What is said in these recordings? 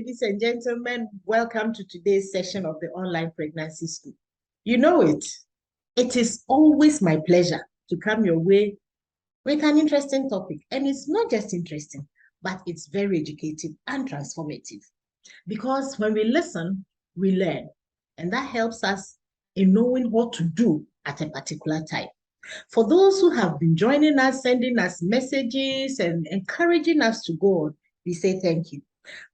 ladies and gentlemen. Welcome to today's session of the Online Pregnancy School. You know it. It is always my pleasure to come your way with an interesting topic. And it's not just interesting, but it's very educative and transformative. Because when we listen, we learn. And that helps us in knowing what to do at a particular time. For those who have been joining us, sending us messages and encouraging us to go on, we say thank you.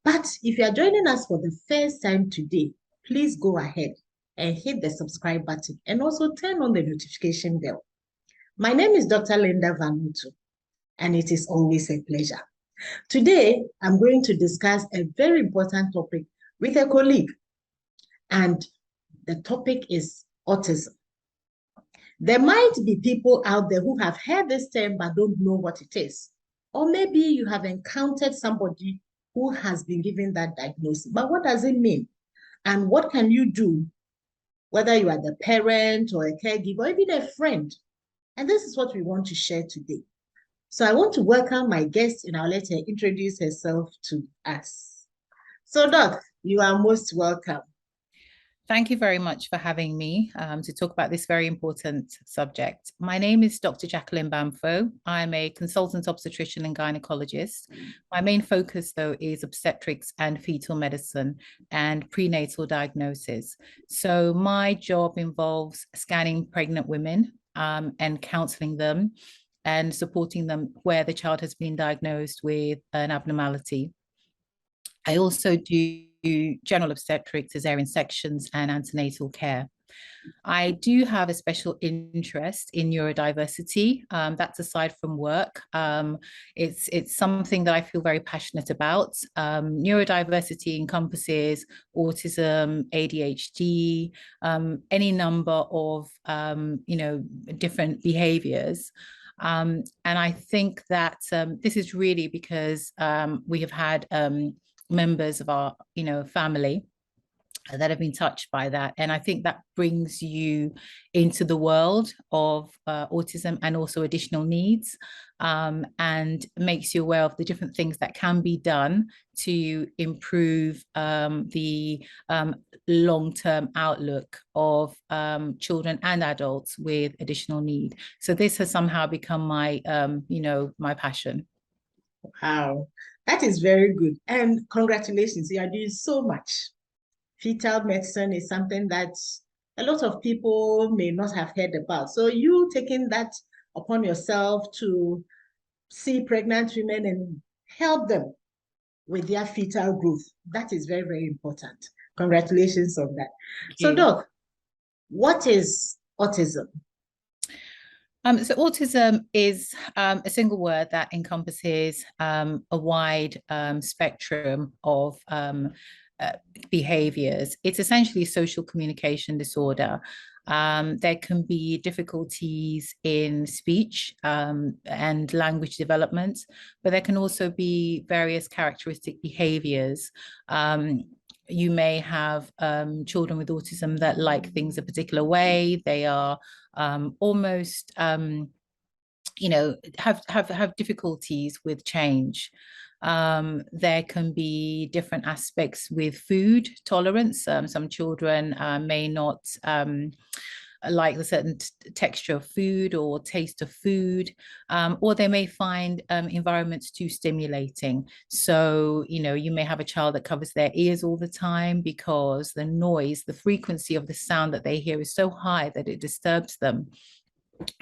But if you are joining us for the first time today, please go ahead and hit the subscribe button and also turn on the notification bell. My name is Dr. Linda Vanutu, and it is always a pleasure. Today, I'm going to discuss a very important topic with a colleague, and the topic is autism. There might be people out there who have heard this term but don't know what it is. Or maybe you have encountered somebody who has been given that diagnosis. But what does it mean? And what can you do, whether you are the parent or a caregiver or even a friend? And this is what we want to share today. So I want to welcome my guest, and I'll let her introduce herself to us. So Doc, you are most welcome. Thank you very much for having me to talk about this very important subject. My name is Dr. Jacqueline Bamfo. I'm a consultant obstetrician and gynecologist. My main focus, though, is obstetrics and fetal medicine and prenatal diagnosis. So my job involves scanning pregnant women and counseling them and supporting them where the child has been diagnosed with an abnormality. I also do general obstetrics, cesarean sections, and antenatal care. I do have a special interest in neurodiversity. That's aside from work. It's something that I feel very passionate about. Neurodiversity encompasses autism, ADHD, any number of different behaviors. And I think that this is really because we have had members of our family that have been touched by that, and I think that brings you into the world of autism and also additional needs, and makes you aware of the different things that can be done to improve the long-term outlook of children and adults with additional need. So this has somehow become my my passion. Wow, that is very good. And congratulations, you are doing so much. Fetal medicine is something that a lot of people may not have heard about. So you taking that upon yourself to see pregnant women and help them with their fetal growth, that is very, very important. Congratulations on that. So Doc, what is autism? So autism is a single word that encompasses a wide spectrum of behaviors. It's essentially a social communication disorder. There can be difficulties in speech and language development, but there can also be various characteristic behaviors. You may have children with autism that like things a particular way. They are almost, have difficulties with change. There can be different aspects with food tolerance. Some children may not like the certain texture of food or taste of food, or they may find environments too stimulating. So, you may have a child that covers their ears all the time because the noise, the frequency of the sound that they hear is so high that it disturbs them.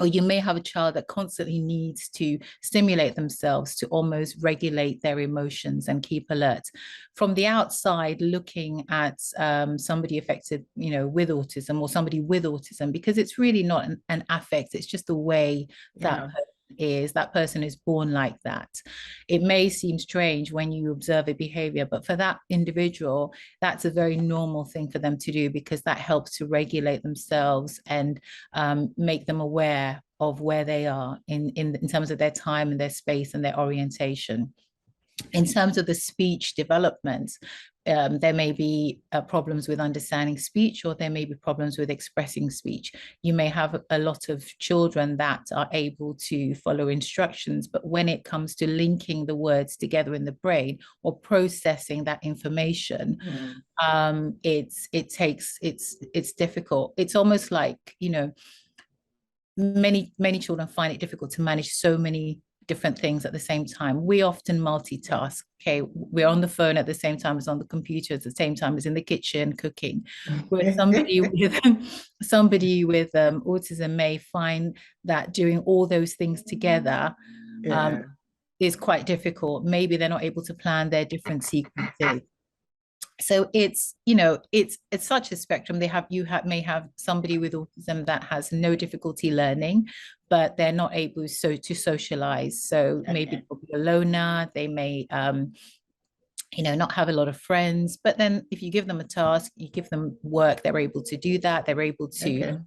Or you may have a child that constantly needs to stimulate themselves to almost regulate their emotions and keep alert. From the outside, looking at somebody affected, with autism or somebody with autism, because it's really not an affect, it's just the way that that person is born like that. It may seem strange when you observe a behavior, but for that individual, that's a very normal thing for them to do, because that helps to regulate themselves and make them aware of where they are in terms of their time and their space and their orientation. In terms of the speech development, There may be problems with understanding speech, or there may be problems with expressing speech. You may have a lot of children that are able to follow instructions, but when it comes to linking the words together in the brain or processing that information, it's difficult. It's almost like, many children find it difficult to manage so many different things at the same time. We often multitask. Okay, we're on the phone at the same time as on the computer, at the same time as in the kitchen cooking. Where somebody with autism may find that doing all those things together is quite difficult. Maybe they're not able to plan their different sequences. So it's such a spectrum. May have somebody with autism that has no difficulty learning, but they're not able to socialize. So maybe they'll be a loner. They may not have a lot of friends. But then if you give them a task, you give them work, they're able to do that. They're able to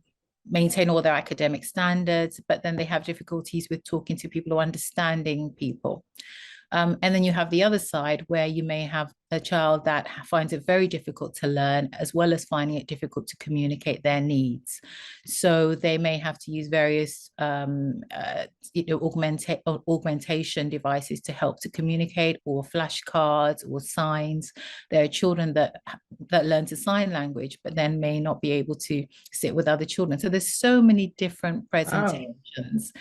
maintain all their academic standards, but then they have difficulties with talking to people or understanding people. And then you have the other side where you may have a child that finds it very difficult to learn, as well as finding it difficult to communicate their needs. So they may have to use various augmentation devices to help to communicate, or flashcards or signs. There are children that learn to sign language, but then may not be able to sit with other children. So there's so many different presentations.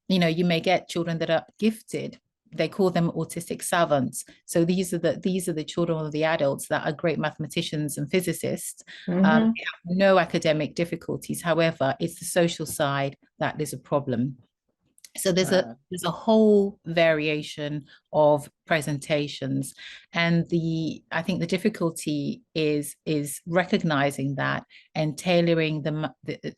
You may get children that are gifted. They call them autistic savants. So these are the children or the adults that are great mathematicians and physicists. They have no academic difficulties. However, it's the social side that is a problem. So there's a whole variation of presentations, and I think the difficulty is recognizing that and tailoring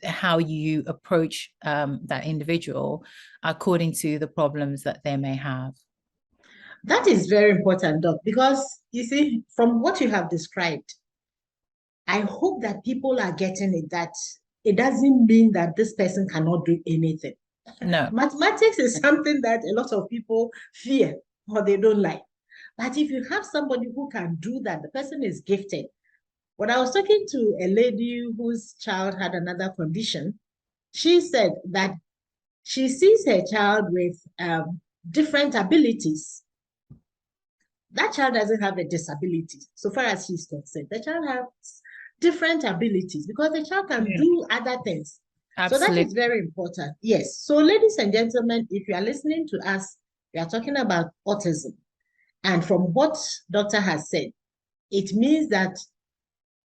how you approach that individual according to the problems that they may have. That is very important, Doc, because you see, from what you have described, I hope that people are getting it, that it doesn't mean that this person cannot do anything. No. Mathematics is something that a lot of people fear or they don't like. But if you have somebody who can do that, the person is gifted. When I was talking to a lady whose child had another condition, she said that she sees her child with different abilities. That child doesn't have a disability, so far as she's concerned. The child has different abilities because the child can do other things. Absolutely. So that is very important. Yes. So ladies and gentlemen, if you are listening to us, we are talking about autism. And from what doctor has said, it means that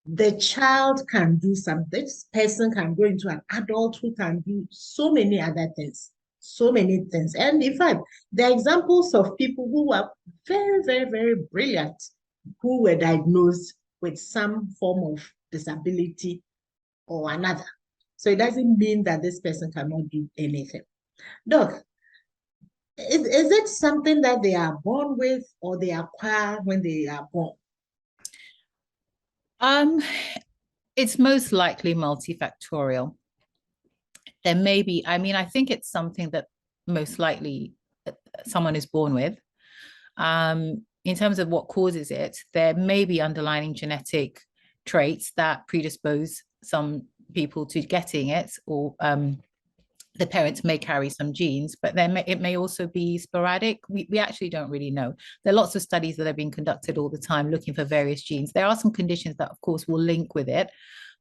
the child can do something. This person can go into an adult who can do so many other things. So many things. And in fact, there are examples of people who are very, very, very brilliant, who were diagnosed with some form of disability or another. So it doesn't mean that this person cannot do anything. Doc, is it something that they are born with or they acquire when they are born? It's most likely multifactorial. There may be, I think it's something that most likely someone is born with. In terms of what causes it, there may be underlying genetic traits that predispose some people to getting it, or the parents may carry some genes, but then it may also be sporadic. We actually don't really know. There are lots of studies that are being conducted all the time looking for various genes. There are some conditions that, of course, will link with it.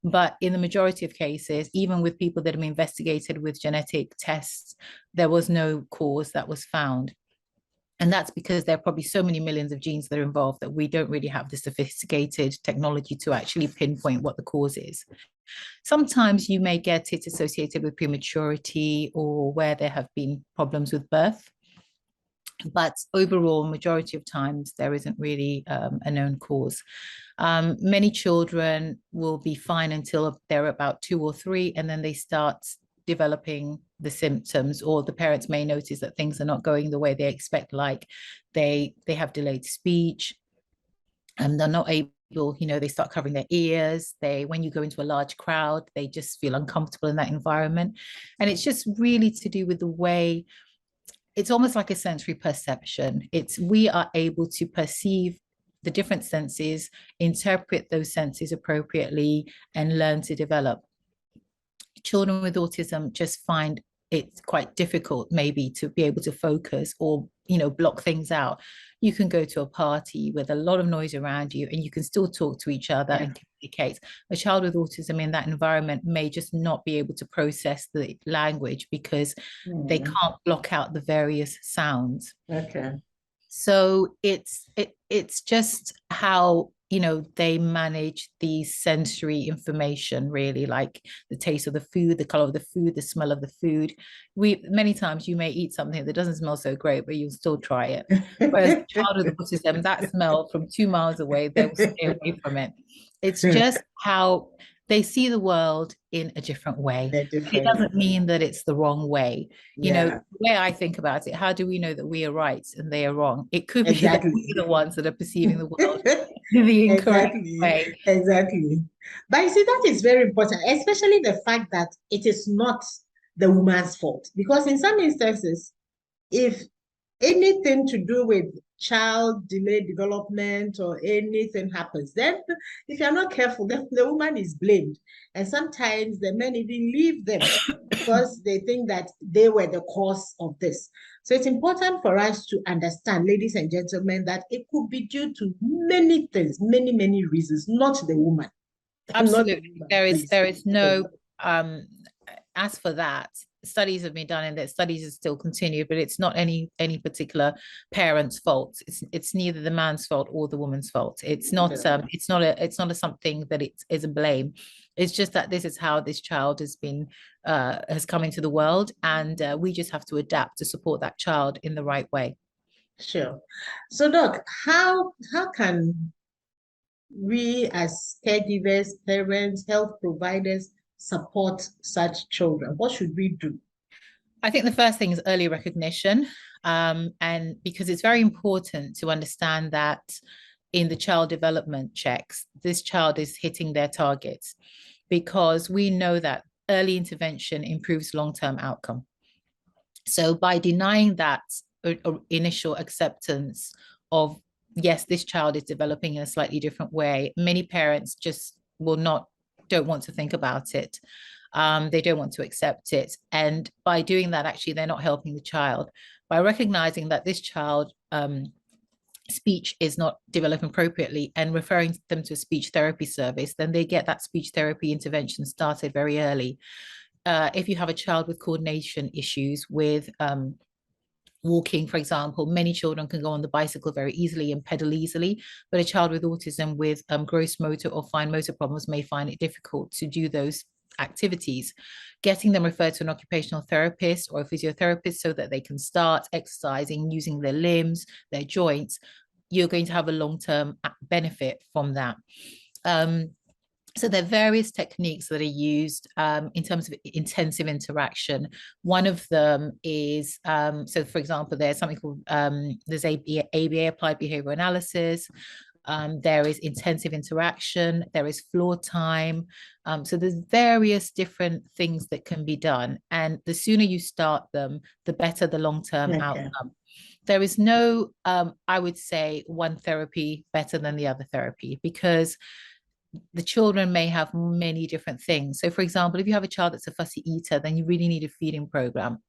But in the majority of cases, even with people that have been investigated with genetic tests, there was no cause that was found. And that's because there are probably so many millions of genes that are involved that we don't really have the sophisticated technology to actually pinpoint what the cause is. Sometimes you may get it associated with prematurity or where there have been problems with birth. But overall, majority of times, there isn't really a known cause. Many children will be fine until they're about 2 or 3, and then they start developing the symptoms, or the parents may notice that things are not going the way they expect, like they have delayed speech, and they're not able, they start covering their ears. When you go into a large crowd, they just feel uncomfortable in that environment. And it's just really to do with the way, it's almost like a sensory perception. We are able to perceive the different senses, interpret those senses appropriately, and learn to develop. Children with autism just find it's quite difficult maybe to be able to focus or block things out. You can go to a party with a lot of noise around you and you can still talk to each other and communicate. A child with autism in that environment may just not be able to process the language because they can't block out the various sounds. So it's just how they manage the sensory information, really, like the taste of the food, the color of the food, the smell of the food. Many times you may eat something that doesn't smell so great, but you'll still try it. Whereas a child with autism, that smell from 2 miles away, they will stay away from it. It's just how they see the world in a different way. It doesn't mean that it's the wrong way. The way I think about it, how do we know that we are right and they are wrong? It could be that we're the ones that are perceiving the world in the incorrect way. But you see, that is very important, especially the fact that it is not the woman's fault. Because in some instances, if anything to do with child delayed development or anything happens, then if you're not careful, then the woman is blamed. And sometimes the men even leave them because they think that they were the cause of this. So it's important for us to understand, ladies and gentlemen, that it could be due to many things, many reasons, not the woman. Absolutely. There is no as for that, studies have been done and that studies are still continued, but it's not any particular parent's fault. It's neither the man's fault or the woman's fault. It's not something that it is a blame. It's just that this is how this child has come into the world, and we just have to adapt to support that child in the right way. Sure. So Doc, how can we as caregivers, parents, health providers support such children? What should we do? I think the first thing is early recognition. And because it's very important to understand that in the child development checks, this child is hitting their targets, because we know that early intervention improves long-term outcome. So by denying that initial acceptance of, yes, this child is developing in a slightly different way, many parents just don't want to think about it. They don't want to accept it. And by doing that, actually, they're not helping the child. By recognizing that this child speech is not developing appropriately and referring them to a speech therapy service, then they get that speech therapy intervention started very early. If you have a child with coordination issues with walking, for example, many children can go on the bicycle very easily and pedal easily, but a child with autism with gross motor or fine motor problems may find it difficult to do those activities. Getting them referred to an occupational therapist or a physiotherapist so that they can start exercising, using their limbs, their joints, you're going to have a long-term benefit from that. So there are various techniques that are used in terms of intensive interaction. One of them is, so for example, there's something called, there's ABA, Applied Behavioral Analysis. There is intensive interaction, there is floor time. So there's various different things that can be done. And the sooner you start them, the better the long-term outcome. There is no, I would say, one therapy better than the other therapy, because the children may have many different things. So for example, if you have a child that's a fussy eater, then you really need a feeding program.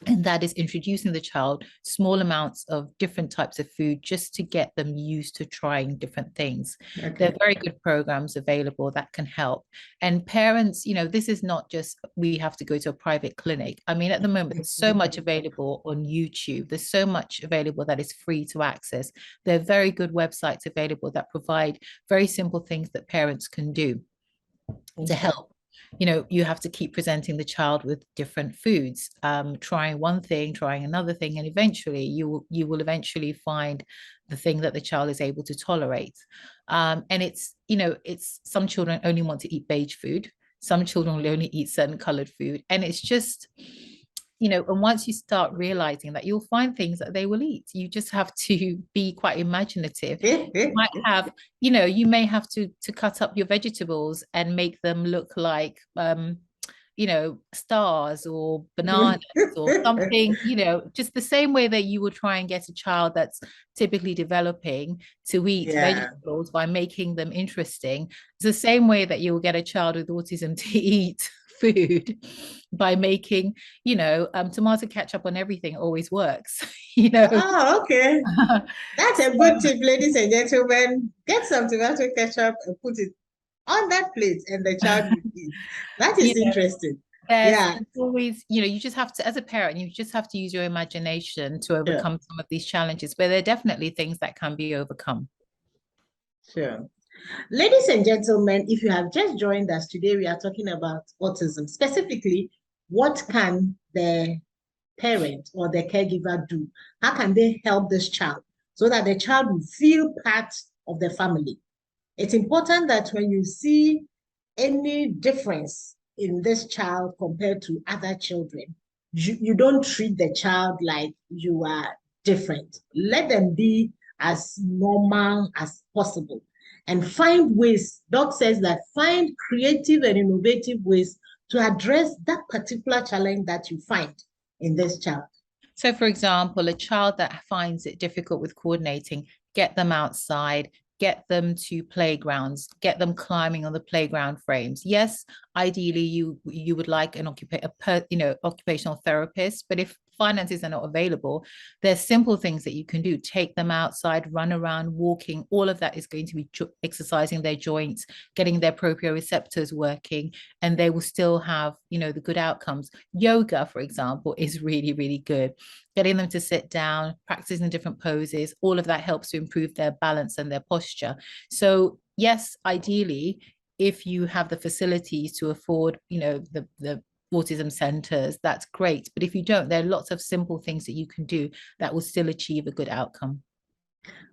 And that is introducing the child small amounts of different types of food just to get them used to trying different things. There are very good programs available that can help. And parents, this is not just we have to go to a private clinic. I mean, at the moment, there's so much available on YouTube. There's so much available that is free to access. There are very good websites available that provide very simple things that parents can do to help. You have to keep presenting the child with different foods, trying one thing, trying another thing, and eventually you will eventually find the thing that the child is able to tolerate. And it's some children only want to eat beige food. Some children will only eat certain colored food. And it's just, and once you start realizing that, you'll find things that they will eat. You just have to be quite imaginative. You might have, you may have to cut up your vegetables and make them look like, stars or bananas or something, just the same way that you would try and get a child that's typically developing to eat vegetables by making them interesting. It's the same way that you will get a child with autism to eat food by making, tomato ketchup on everything always works. Oh, okay. That's a good tip, ladies and gentlemen. Get some tomato ketchup and put it on that plate, and the child will eat. That is interesting. There's always, you just have to, as a parent, you just have to use your imagination to overcome some of these challenges, but there are definitely things that can be overcome. Sure. Ladies and gentlemen, if you have just joined us today, we are talking about autism. Specifically, what can the parent or the caregiver do? How can they help this child so that the child will feel part of the family? It's important that when you see any difference in this child compared to other children, you don't treat the child like you are different. Let them be as normal as possible and find ways. Doc says that find creative and innovative ways to address that particular challenge that you find in this child. So, for example, a child that finds it difficult with coordinating, get them outside, get them to playgrounds, get them climbing on the playground frames. Yes, ideally you would like an occupational therapist, but if finances are not available, there's simple things that you can do. Take them outside, run around, walking. All of that is going to be exercising their joints, getting their proprioceptors working, and they will still have, the good outcomes. Yoga, for example, is really, really good. Getting them to sit down, practicing different poses, all of that helps to improve their balance and their posture. So yes, ideally, if you have the facilities to afford, the autism centers, that's great. But if you don't, there are lots of simple things that you can do that will still achieve a good outcome.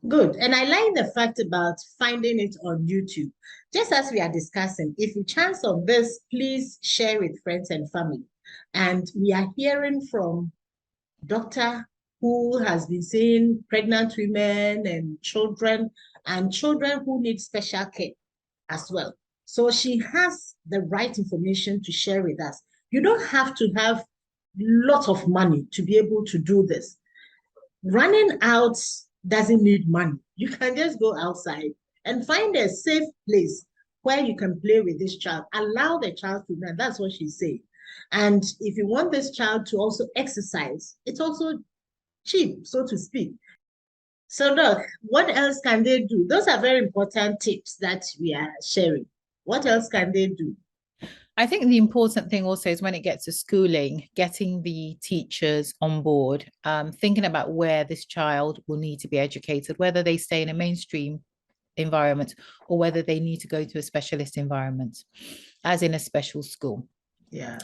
Good. And I like the fact about finding it on YouTube. Just as we are discussing, if you chance of this, please share with friends and family. And we are hearing from doctor who has been seeing pregnant women and children who need special care as well. So she has the right information to share with us. You don't have to have lots of money to be able to do this. Running out doesn't need money. You can just go outside and find a safe place where you can play with this child. Allow the child to learn. That's what she's saying. And if you want this child to also exercise, it's also cheap, so to speak. So, Doc, what else can they do? Those are very important tips that we are sharing. What else can they do? I think the important thing also is when it gets to schooling, getting the teachers on board, thinking about where this child will need to be educated, whether they stay in a mainstream environment or whether they need to go to a specialist environment, as in a special school. Yeah.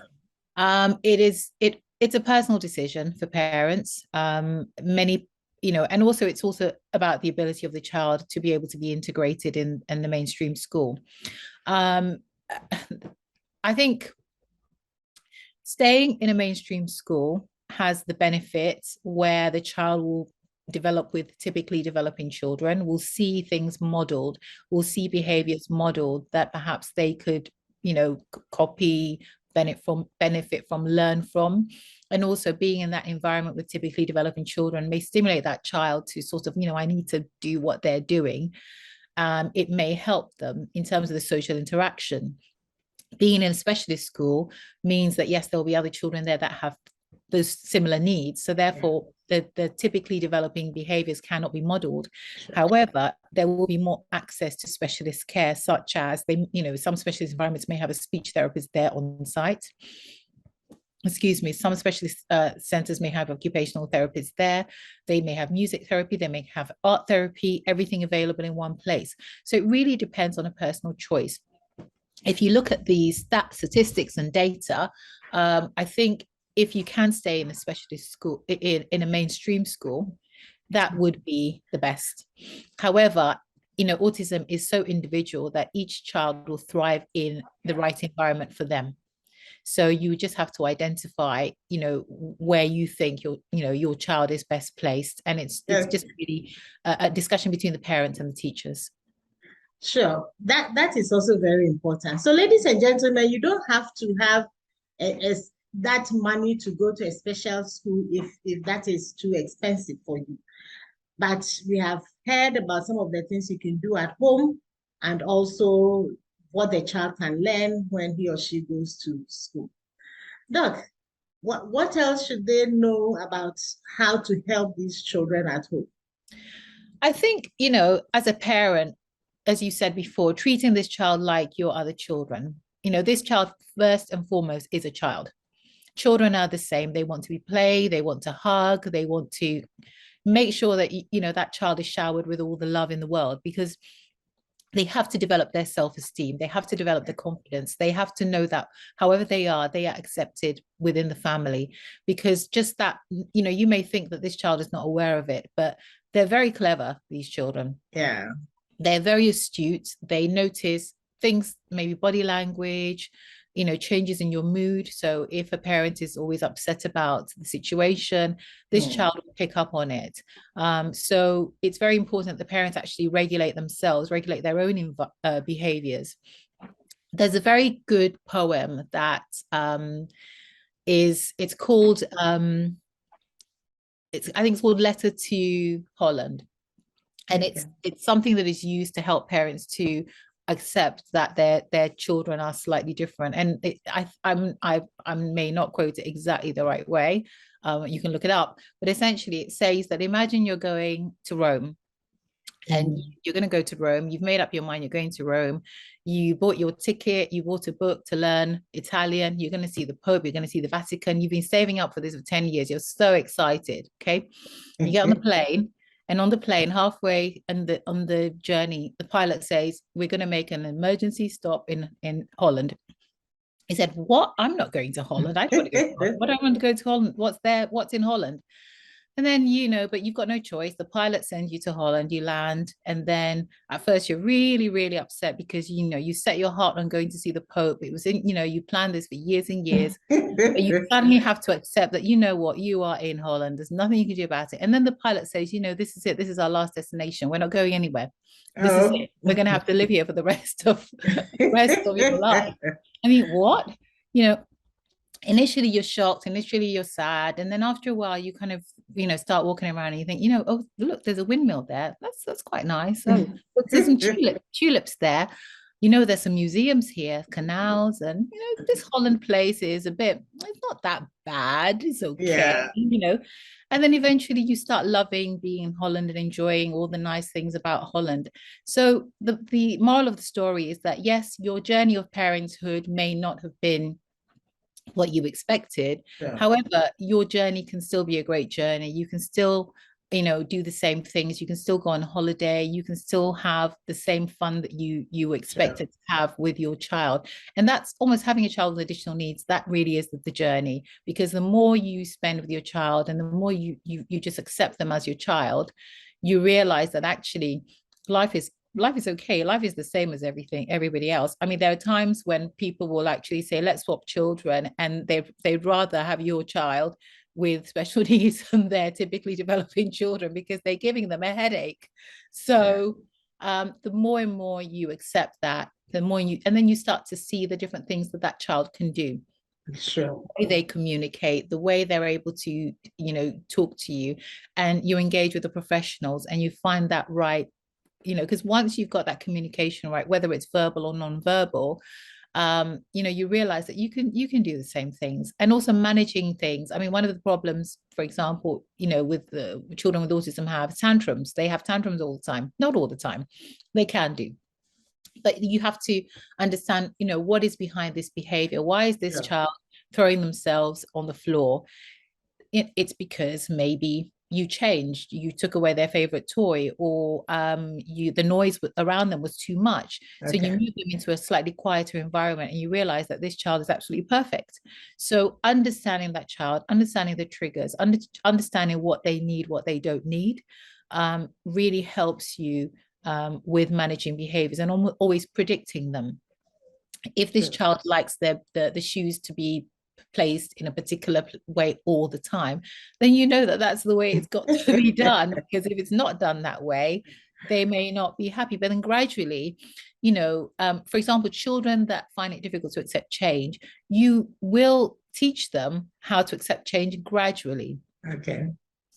It's a personal decision for parents. Many, and also it's also about the ability of the child to be able to be integrated in the mainstream school. I think staying in a mainstream school has the benefits where the child will develop with typically developing children, will see things modeled, will see behaviors modeled that perhaps they could, copy, benefit from, learn from. And also being in that environment with typically developing children may stimulate that child to sort of, I need to do what they're doing. It may help them in terms of the social interaction. Being in a specialist school means that, yes, there'll be other children there that have those similar needs. So therefore, the typically developing behaviors cannot be modeled. Sure. However, there will be more access to specialist care, such as some specialist environments may have a speech therapist there on site. Some specialist centers may have occupational therapists there. They may have music therapy, they may have art therapy, everything available in one place. So it really depends on a personal choice. If you look at these statistics and data, I think if you can stay in a specialist school, in a mainstream school, that would be the best. However, autism is so individual that each child will thrive in the right environment for them. So you just have to identify, where you think your child is best placed. And it's just really a discussion between the parents and the teachers. Sure, that is also very important. So, ladies and gentlemen, you don't have to have is that money to go to a special school if that is too expensive for you. But we have heard about some of the things you can do at home and also what the child can learn when he or she goes to school. Doc, what else should they know about how to help these children at home? I think, as a parent, as you said before, treating this child like your other children. This child, first and foremost, is a child. Children are the same. They want to be played, they want to hug, they want to make sure that, that child is showered with all the love in the world, because they have to develop their self-esteem. They have to develop their confidence. They have to know that however they are accepted within the family. Because just that, you may think that this child is not aware of it, but they're very clever, these children. Yeah. They're very astute. They notice things, maybe body language, changes in your mood. So if a parent is always upset about the situation, this child will pick up on it. So it's very important that the parents actually regulate themselves, regulate their own behaviors. There's a very good poem that it's called, I think it's called Letter to Holland. And it's something that is used to help parents to accept that their children are slightly different. And I may not quote it exactly the right way. You can look it up, but essentially it says that imagine you're going to Rome, and you're going to go to Rome. You've made up your mind, you're going to Rome. You bought your ticket, you bought a book to learn Italian. You're going to see the Pope, you're going to see the Vatican. You've been saving up for this for 10 years. You're so excited. Okay. You get on the plane. And on the plane, halfway on the journey, the pilot says, we're going to make an emergency stop in Holland. He said, what? I'm not going to Holland. I don't want to go to Holland. What do I want to go to Holland? What's there? What's in Holland? And then, but you've got no choice. The pilot sends you to Holland, you land. And then at first you're really, really upset because, you set your heart on going to see the Pope. It was you planned this for years and years. But you suddenly have to accept that, what, you are in Holland. There's nothing you can do about it. And then the pilot says, this is it. This is our last destination. We're not going anywhere. This is it. We're going to have to live here for the rest of your life. I mean, what? Initially you're shocked, initially you're sad, and then after a while you kind of start walking around and you think, oh look, there's a windmill there, that's quite nice. Oh look, there's some tulips there, there's some museums here, canals, and this Holland place is it's not that bad, it's okay. And then eventually you start loving being in Holland and enjoying all the nice things about Holland. So the moral of the story is that yes, your journey of parenthood may not have been what you expected. However, your journey can still be a great journey. You can still do the same things. You can still go on holiday. You can still have the same fun that you expected to have with your child. And that's almost having a child with additional needs. That really is the journey, because the more you spend with your child and the more you just accept them as your child, you realize that actually life is okay. Life is the same as everybody else. I mean, there are times when people will actually say, let's swap children, and they'd rather have your child with special needs than their typically developing children, because they're giving them a headache. So the more and more you accept that, the more and then you start to see the different things that child can do. Sure. The way they communicate, the way they're able to, talk to you, and you engage with the professionals and you find that right, because once you've got that communication right, whether it's verbal or non-verbal, you realize that you can do the same things. And also managing things. I mean, one of the problems, for example, with the children with autism have tantrums. They have tantrums all the time. Not all the time. They can do. But you have to understand, what is behind this behavior? Why is this child throwing themselves on the floor? It's because maybe you changed, you took away their favorite toy, or the noise around them was too much. So you move them into a slightly quieter environment, and you realize that this child is absolutely perfect. So understanding that child, understanding the triggers, understanding what they need, what they don't need, really helps you with managing behaviors and always predicting them. If this child likes the shoes to be placed in a particular way all the time, then that's the way it's got to be done. Because if it's not done that way, they may not be happy, but then gradually, you know, for example, children that find it difficult to accept change, you will teach them how to accept change gradually. Okay.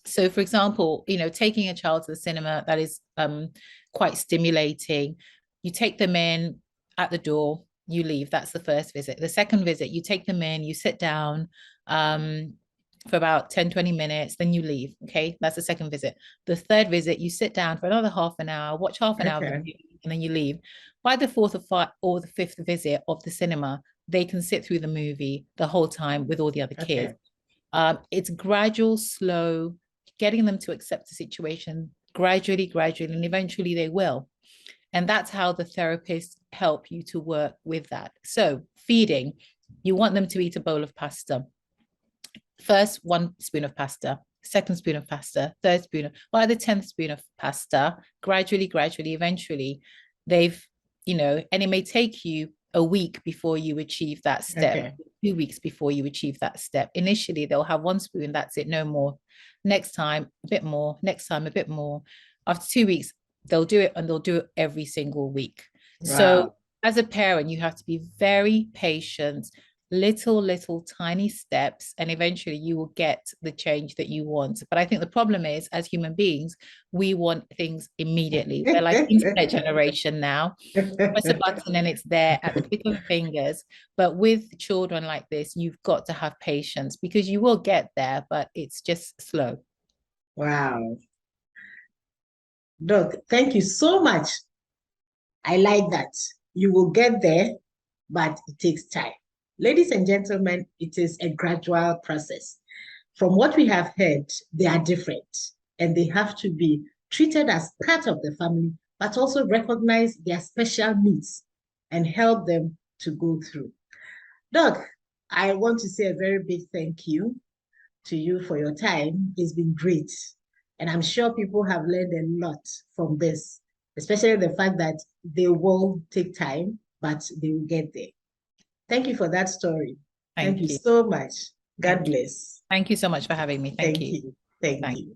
So, for example, you know, taking a child to the cinema, that is quite stimulating. You take them in at the door, you leave. That's the first visit. The second visit, you take them in, you sit down for about 10, 20 minutes, then you leave. Okay, that's the second visit. The third visit, you sit down for another half an hour, watch half an hour of the movie, and then you leave. By the fourth or the fifth visit of the cinema, they can sit through the movie the whole time with all the other kids. It's gradual, slow, getting them to accept the situation gradually, and eventually they will. And that's how the therapists help you to work with that. So feeding, you want them to eat a bowl of pasta. First, 1 spoon of pasta, second spoon of pasta, third spoon, by the 10th spoon of pasta, gradually, eventually, they've, you know, and it may take you a week before you achieve that step, 2 weeks before you achieve that step. Initially, they'll have 1 spoon, that's it, no more. Next time, a bit more. Next time, a bit more. After 2 weeks, they'll do it, and they'll do it every single week. Wow. So as a parent, you have to be very patient, little tiny steps, and eventually you will get the change that you want. But I think the problem is, as human beings, we want things immediately. We're like internet generation now. Press a button and it's there at the click of the fingers. But with children like this, you've got to have patience, because you will get there, but it's just slow. Wow. Doc, thank you so much. I like that. You will get there, but it takes time. Ladies and gentlemen, it is a gradual process. From what we have heard, they are different, and they have to be treated as part of the family, but also recognize their special needs and help them to go through. Doc, I want to say a very big thank you to you for your time. It's been great. And I'm sure people have learned a lot from this, especially the fact that they will take time, but they will get there. Thank you for that story. Thank you so much. God bless. Thank you so much for having me. Thank you. Thank you.